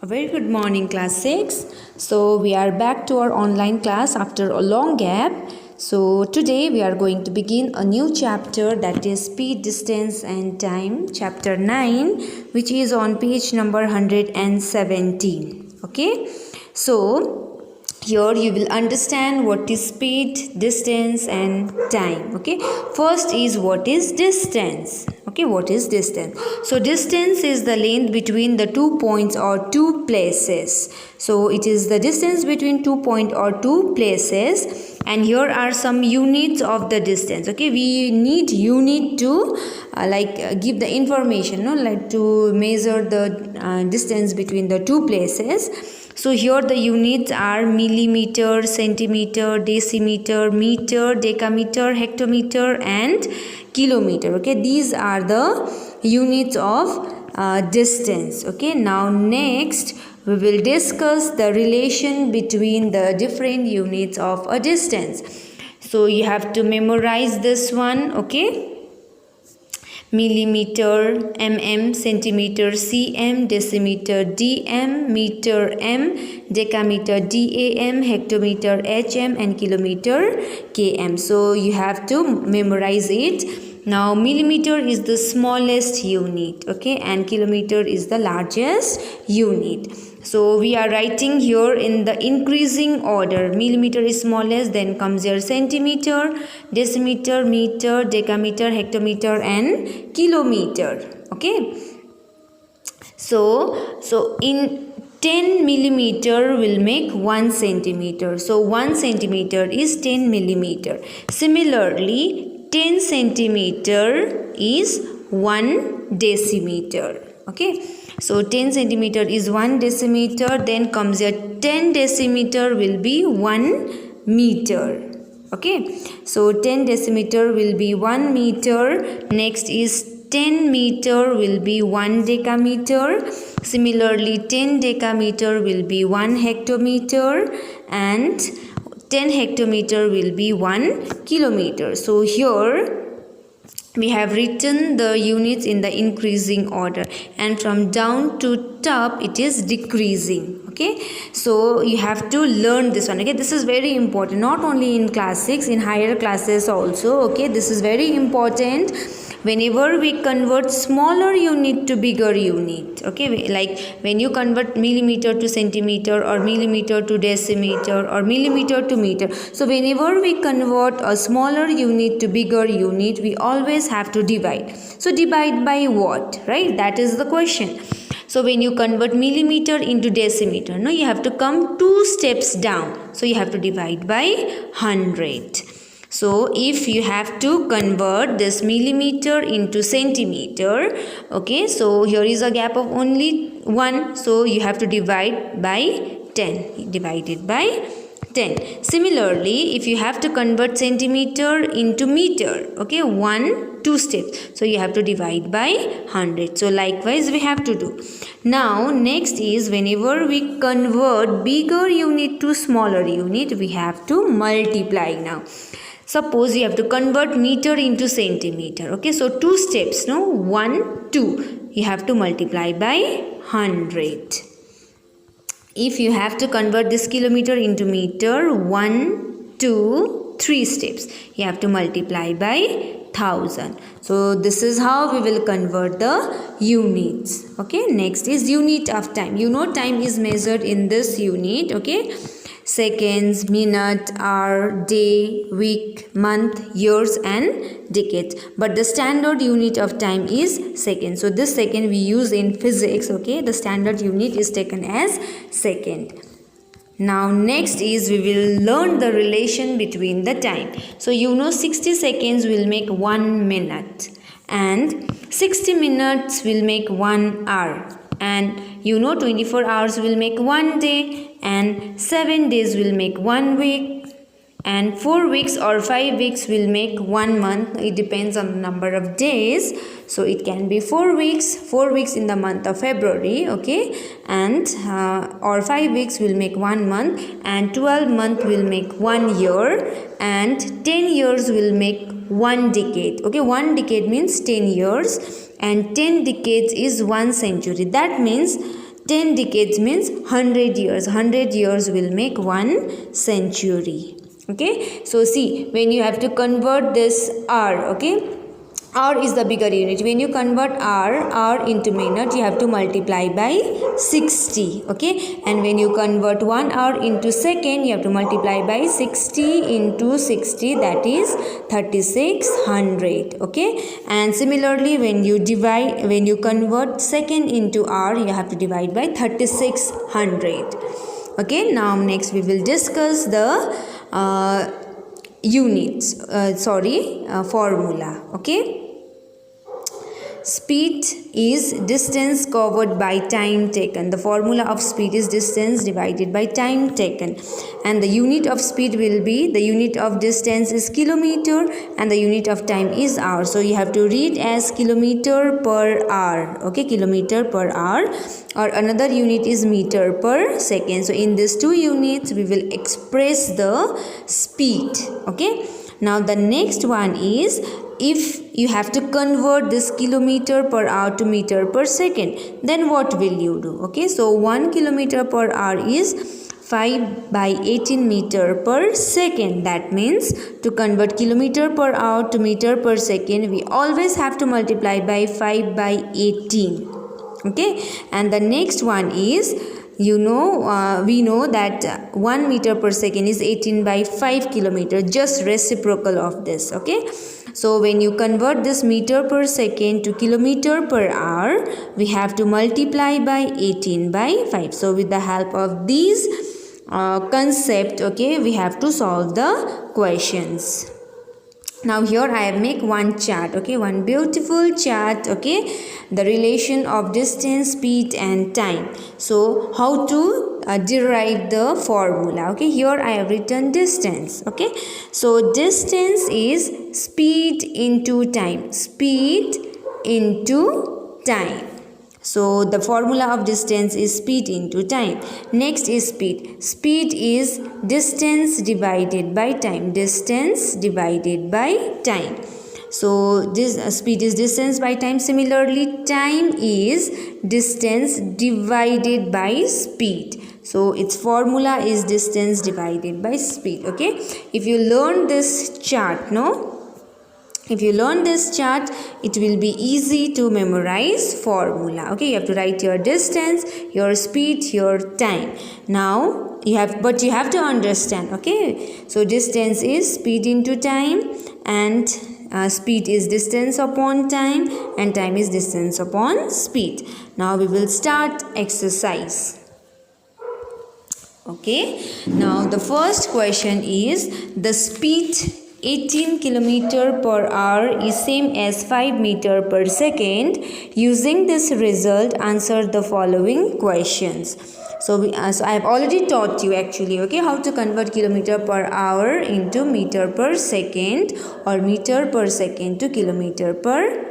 Very good morning, class 6. So we are back to our online class after a long gap. So today we are going to begin a new chapter, that is speed, distance and time, chapter 9, which is on page number 117. Okay, so here you will understand what is speed, distance and time. Okay, first is what is distance. Okay, what is distance? So distance is the length between the 2 points or 2 places. So it is the distance between 2 points or 2 places, and here are some units of the distance. Okay, we need unit to give the information, like to measure the distance between the 2 places. So here the units are millimeter, centimeter, decimeter, meter, decameter, hectometer and kilometer. Okay, these are the units of distance. Okay, now next we will discuss the relation between the different units of a distance. So you have to memorize this one. Okay, millimeter, mm, centimeter, cm, decimeter, dm, meter, m, decameter, dam, hectometer, hm and kilometer, km. So you have to memorize it. Now millimeter is the smallest unit, okay, and kilometer is the largest unit. So we are writing here in the increasing order. Millimeter is smallest, then comes your centimeter, decimeter, meter, decameter, hectometer and kilometer. Okay, so in 10 millimeter will make 1 centimeter. So 1 centimeter is 10 millimeter. Similarly, 10 centimeter is 1 decimeter. Okay, so 10 centimeter is 1 decimeter. Then comes your 10 decimeter will be 1 meter. Okay, so 10 decimeter will be 1 meter. Next is 10 meter will be 1 decameter. Similarly, 10 decameter will be 1 hectometer and 10 hectometer will be 1 kilometer. So here we have written the units in the increasing order, and from down to top it is decreasing. Okay, so you have to learn this one. Okay, this is very important, not only in class 6, in higher classes also. Okay, this is very important. Whenever we convert smaller unit to bigger unit, okay, like when you convert millimeter to centimeter or millimeter to decimeter or millimeter to meter, so whenever we convert a smaller unit to bigger unit, we always have to divide. So divide by what, right? That is the question. So when you convert millimeter into decimeter, no, you have to come 2 steps down. So you have to divide by 100. So if you have to convert this millimeter into centimeter, okay, so here is a gap of only 1. So you have to divide by 10. Divide it by 10. Similarly, if you have to convert centimeter into meter, okay, 2 steps. So you have to divide by 100. So likewise we have to do. Now next is, whenever we convert bigger unit to smaller unit, we have to multiply now. Suppose you have to convert meter into centimeter. Okay, so 2 steps, no? 1, 2. You have to multiply by 100. If you have to convert this kilometer into meter, 1, 2, 3 steps. You have to multiply by 1000. So this is how we will convert the units. Okay, next is unit of time. You know time is measured in this unit. Okay, seconds, minute, hour, day, week, month, years and decades. But the standard unit of time is second. So this second we use in physics. Okay, the standard unit is taken as second. Now next is, we will learn the relation between the time. So you know 60 seconds will make 1 minute and 60 minutes will make 1 hour. And you know 24 hours will make 1 day, and 7 days will make 1 week, and 4 weeks or 5 weeks will make 1 month. It depends on the number of days. So it can be 4 weeks in the month of February, okay, and or 5 weeks will make 1 month, and 12 months will make 1 year, and 10 years will make 1 decade. Okay, 1 decade means 10 years, and 10 decades is 1 century. That means 10 decades means 100 years. 100 years will make 1 century. Okay, so see, when you have to convert this hour, okay, hour is the bigger unit. When you convert hour into minute, you have to multiply by 60. Okay, and when you convert 1 hour into second, you have to multiply by 60 into 60, that is 3600. Okay, and similarly when you convert second into hour, you have to divide by 3600. Okay, now next we will discuss the formula. Okay, speed is distance covered by time taken. The formula of speed is distance divided by time taken, and the unit of speed will be, the unit of distance is kilometer and the unit of time is hour. So you have to read as kilometer per hour. Okay, kilometer per hour, or another unit is meter per second. So in these two units we will express the speed. Okay, now the next one is, if you have to convert this kilometer per hour to meter per second, then what will you do? Okay, so 1 kilometer per hour is 5 by 18 meter per second. That means to convert kilometer per hour to meter per second, we always have to multiply by 5 by 18. Okay, and the next one is, we know that 1 meter per second is 18 by 5 kilometer, just reciprocal of this. Okay, so when you convert this meter per second to kilometer per hour, we have to multiply by 18 by 5. So with the help of these concept, okay, we have to solve the questions. Now here I have make one chart, okay, one beautiful chart, okay, the relation of distance, speed and time. So how to derive the formula? Okay, here I have written distance. Okay, so distance is speed into time, speed into time. So the formula of distance is speed into time. Next is speed. Speed is distance divided by time. Distance divided by time. So this speed is distance by time. Similarly, time is distance divided by speed. So its formula is distance divided by speed. Okay, if you learn this chart, if you learn this chart, it will be easy to memorize formula. Okay, you have to write your distance, your speed, your time. Now you have to understand. Okay, so distance is speed into time, and speed is distance upon time, and time is distance upon speed. Now we will start exercise. Okay, now the first question is, the speed 18 km per hour is same as 5 meter per second. Using this result, answer the following questions. So I have already taught you actually, okay, how to convert kilometer per hour into meter per second, or meter per second to kilometer per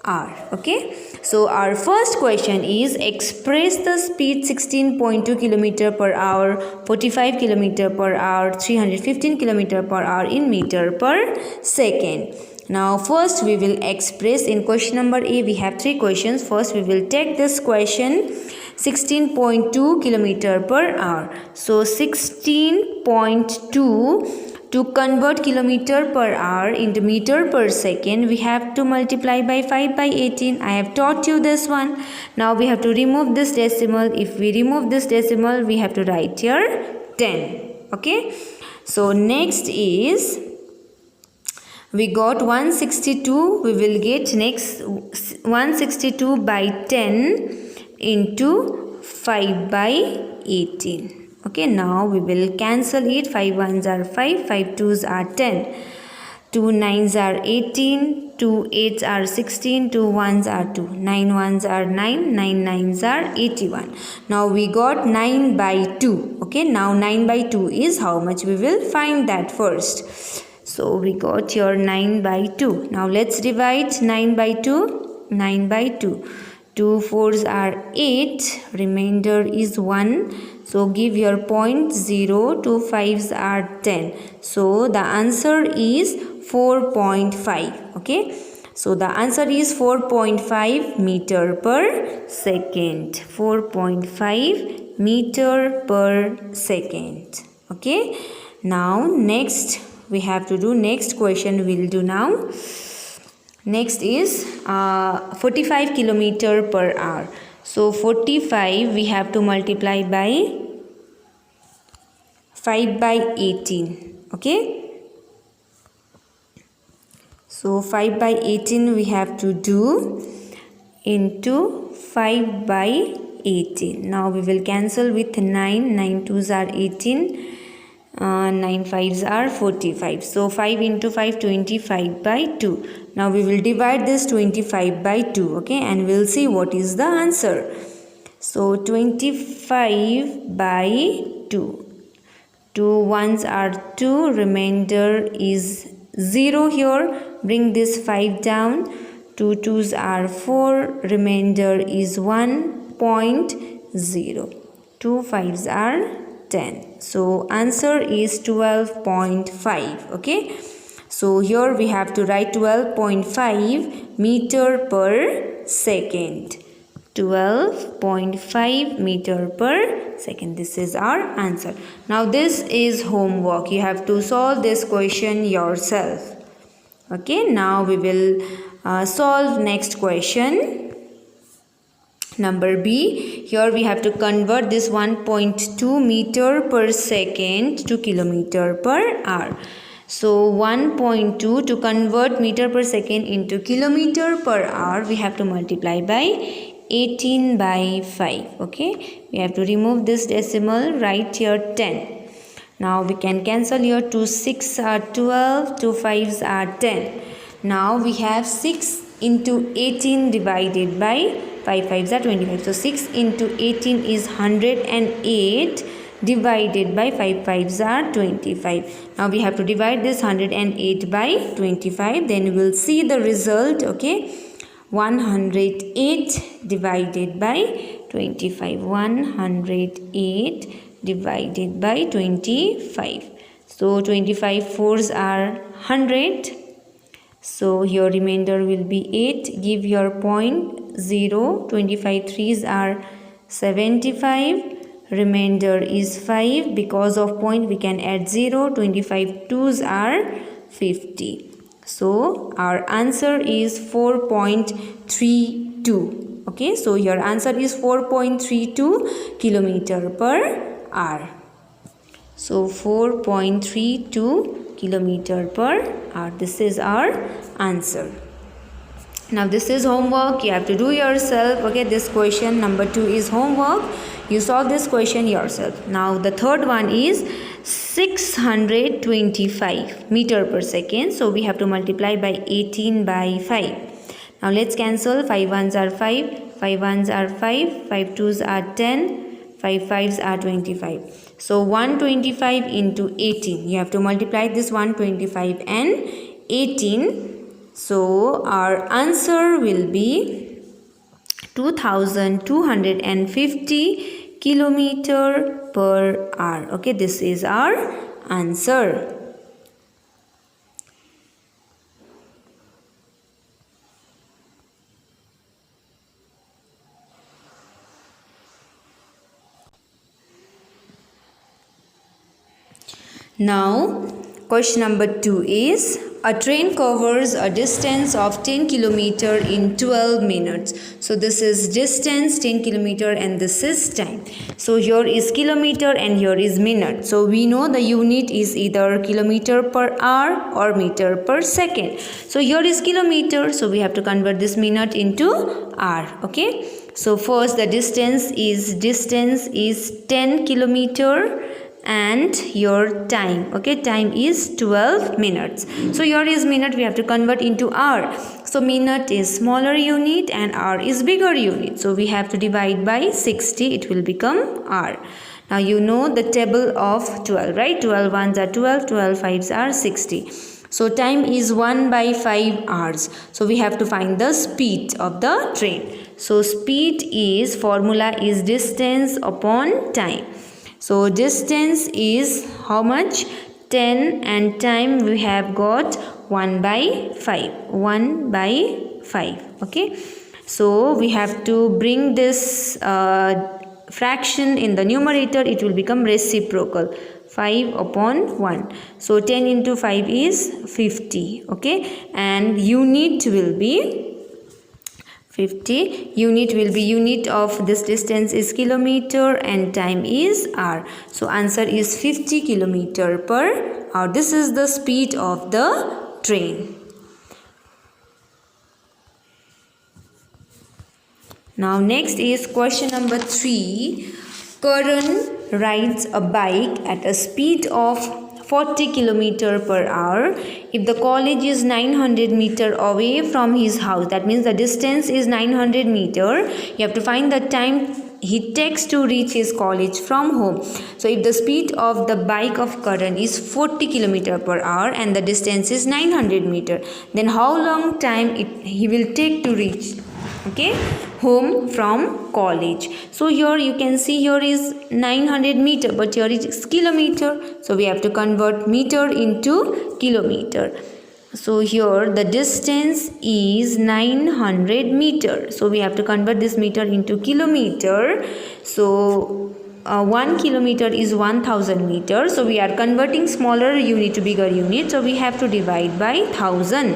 hour. Okay, so our first question is, express the speed 16.2 km per hour, 45 km per hour, 315 km per hour in meter per second. Now first we will express in question number A. We have 3 questions. First we will take this question 16.2 km per hour. So 16.2, to convert kilometer per hour into meter per second, we have to multiply by 5 by 18. I have taught you this one. Now we have to remove this decimal. If we remove this decimal, we have to write here 10. Okay, so next is, we got 162. We will get next 162 by 10 into 5 by 18. Okay, now we will cancel it. 5 ones are 5, 5 2s are 10, 2 9s are 18, 2 8s are 16, 2 1s are 2, 9 ones are 9, 9 9s are 81. Now we got 9 by 2. Okay, now 9 by 2 is how much? We will find that first. So we got here 9 by 2. Now let's divide 9 by 2. 9 by 2. 2 4s are 8. Remainder is 1. So give your point 0. 2 5s are 10. So the answer is 4.5. Okay. So the answer is 4.5 meter per second. 4.5 meter per second. Okay. Now next we have to do next question we'll do now. Next is 45 kilometer per hour. So 45 we have to multiply by 5 by 18. Okay. So 5 by 18 we have to do into 5 by 18. Now we will cancel with 9. 9 2s are 18. 9 5s are 45. So 5 into 5, 25 by 2. Now we will divide this 25 by 2. Okay, and we'll see what is the answer. So 25 by 2. 2 ones are 2. Remainder is 0 here. Bring this 5 down. 2 2s are 4. Remainder is 1.0. 2 5s are 10. So answer is 12.5. Okay. So here we have to write 12.5 meter per second. 12.5 meter per second. This is our answer. Now this is homework. You have to solve this question yourself. Okay. Now we will solve next question. Number B. Here we have to convert this 1.2 meter per second to kilometer per hour. So 1.2, to convert meter per second into kilometer per hour, we have to multiply by 18 by 5. Okay. We have to remove this decimal, write here 10. Now we can cancel here. 2 6 are 12, 2 5s are 10. Now we have 6 into 18 divided by 5 5s are 25. So 6 into 18 is 108 divided by 5 5s are 25. Now we have to divide this 108 by 25. Then we will see the result. Okay. 108 divided by 25. 108 divided by 25. So 25 4s are 100. So your remainder will be 8. Give your point 0. 25 3s are 75. Remainder is 5. Because of point we can add 0. 25 2s are 50. So our answer is 4.32. Okay. So your answer is 4.32 kilometer per hour. So 4.32 kilometer per hour. This is our answer. Now this is homework. You have to do yourself. Okay. This question number 2 is homework. You solve this question yourself. Now the third one is 625 meter per second. So we have to multiply by 18 by 5. Now let's cancel. 5 1s are 5. 5 1s are 5. 5 2s are 10. 5 5s are 25. So 125 into 18. You have to multiply this 125 and 18. So our answer will be 2250 kilometer per hour. Okay, this is our answer. Now, question number 2 is, a train covers a distance of 10 kilometer in 12 minutes. So this is distance 10 kilometer and this is time. So here is kilometer and here is minute. So we know the unit is either kilometer per hour or meter per second. So here is kilometer. So we have to convert this minute into hour. Okay. So first the distance is 10 kilometer. And your time. Okay, time is 12 minutes. So here is minute, we have to convert into hour. So minute is smaller unit and hour is bigger unit. So we have to divide by 60. It will become hour. Now you know the table of 12, right? 12 ones are 12, 12 fives are 60. So time is 1 by 5 hours. So we have to find the speed of the train. So speed is, formula is distance upon time. So distance is how much? 10 and time we have got 1 by 5. 1 by 5. Okay. So we have to bring this fraction in the numerator. It will become reciprocal. 5 upon 1. So 10 into 5 is 50. Okay. And unit will be 50. Unit of this distance is kilometer and time is hour. So answer is 50 kilometer per hour. This is the speed of the train. Now next is question number 3. Karan rides a bike at a speed of 40 km per hour. If the college is 900 meter away from his house, that means the distance is 900 meter. You have to find the time he takes to reach his college from home. So if the speed of the bike of Karan is 40 km per hour and the distance is 900 meter, then how long time he will take to reach home from college? So here you can see here is 900 meter, but here it is kilometer. So we have to convert meter into kilometer. So here the distance is 900 meter. So we have to convert this meter into kilometer. So 1 kilometer is 1000 meters. So we are converting smaller unit to bigger unit. So we have to divide by 1000.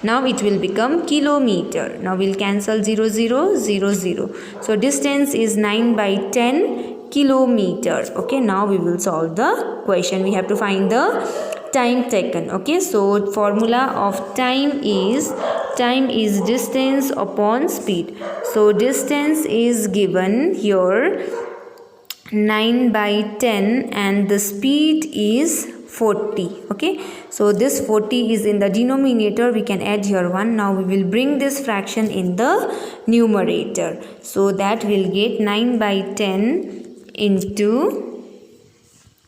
Now it will become kilometer. Now we'll cancel 0, 0, 0, 0. So distance is 9 by 10 kilometer. Okay, now we will solve the question. We have to find the time taken. Okay, so formula of time is distance upon speed. So distance is given here 9 by 10 and the speed is 40. Okay, so this 40 is in the denominator. We can add here 1. Now we will bring this fraction in the numerator. So that will get 9 by 10 into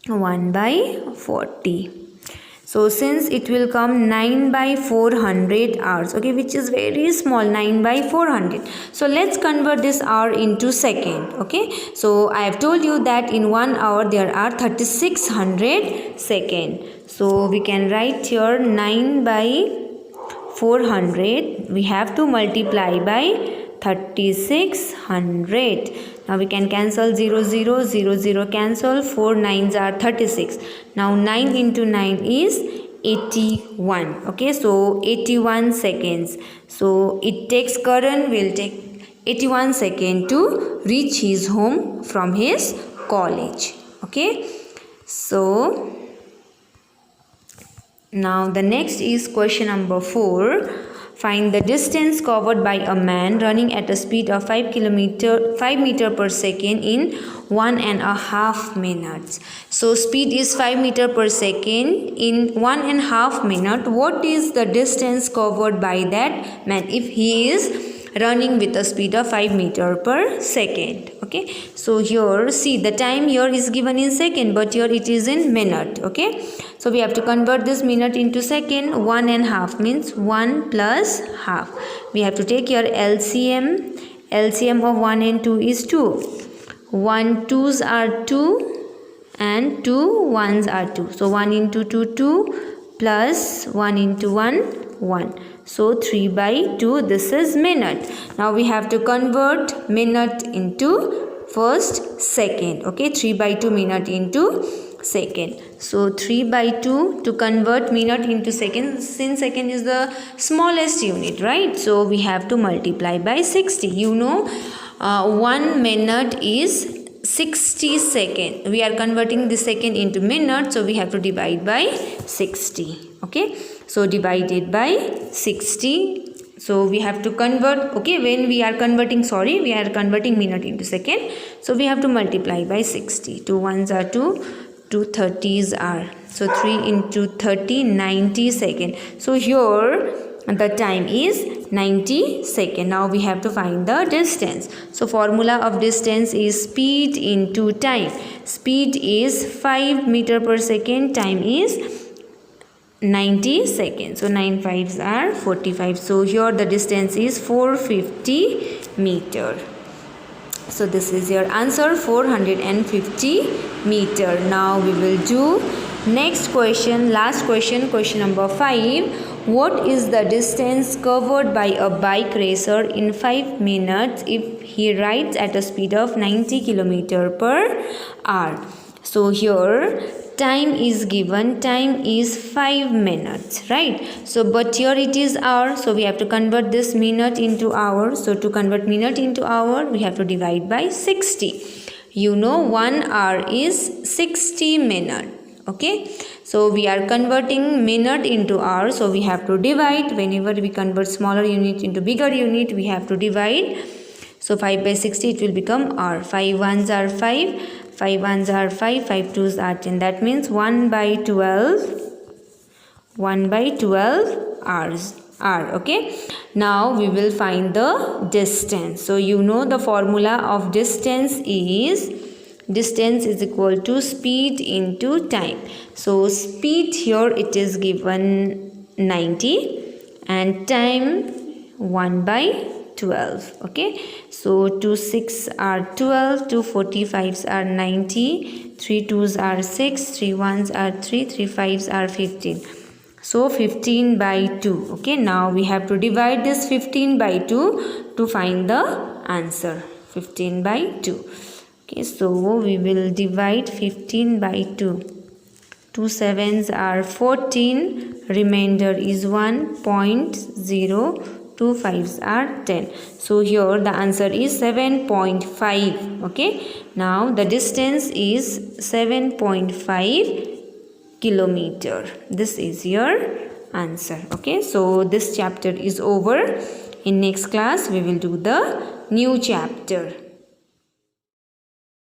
1 by 40. So since it will come 9 by 400 hours, okay, which is very small, 9 by 400. So let's convert this hour into second. Okay, so I have told you that in 1 hour there are 3600 seconds. So we can write here 9 by 400. We have to multiply by 3600. Now we can cancel 0, 0, 0, 0 cancel. 4 9s are 36. Now 9 into 9 is 81. Okay, so 81 seconds. So it takes Karan will take 81 seconds to reach his home from his college. Okay, so now the next is question number 4. Find the distance covered by a man running at a speed of 5 meter per second in 1.5 minutes. So speed is 5 meter per second in 1.5 minutes. What is the distance covered by that man if he is running with a speed of 5 meter per second? Okay, so here see the time here is given in second, but here it is in minute. Okay, so we have to convert this minute into second. 1.5 means 1 plus half. We have to take your LCM. LCM of 1 and 2 is 2. 1 2s are 2 and 2 1s are 2. So 1 into 2 2 plus 1 into 1 1. So 3 by 2, this is minute. Now we have to convert minute into first second. Okay, 3 by 2 minute into second. So 3 by 2 to convert minute into second, since second is the smallest unit, right? So we have to multiply by 60. You know 1 minute is 60 seconds. We are converting the second into minute, so we have to divide by 60. Okay, so divided by 60. So we have to convert, okay, when we are converting, we are converting minute into second. So we have to multiply by 60. 2 1s are 2, 2 30s are. So 3 into 30, 90 seconds. So here the time is 90 seconds. Now we have to find the distance. So formula of distance is speed into time. Speed is 5 meter per second. Time is 90 seconds. So 9 5s are 45. So here the distance is 450 meter. So this is your answer, 450 meter. Now we will do Next question, last question, question number 5. What is the distance covered by a bike racer in 5 minutes if he rides at a speed of 90 km per hour? So here time is given, time is 5 minutes, right? So but here it is hour, so we have to convert this minute into hour. So to convert minute into hour, we have to divide by 60. You know 1 hour is 60 minutes. Okay, so we are converting minute into hour, so we have to divide. Whenever we convert smaller unit into bigger unit, we have to divide. So 5 by 60, it will become hour. 5 ones are 5, 5 ones are 5, 5 twos are 10. That means 1 by 12 hours. Okay, now we will find the distance. So you know the formula of distance is equal to speed into time. So speed here it is given 90 and time 1 by 12. Okay, so 2 6 are 12, 2 45s are 90, 3 2s are 6, 3 1s are 3, 3 5s are 15. So 15 by 2. Okay, now we have to divide this 15 by 2 to find the answer. 15 by 2. Okay, so we will divide 15 by 2. 2 7s are 14. Remainder is 1.0. 2 5s are 10. So here the answer is 7.5. Okay, now the distance is 7.5 kilometer. This is your answer. Okay, so this chapter is over. In next class we will do the new chapter.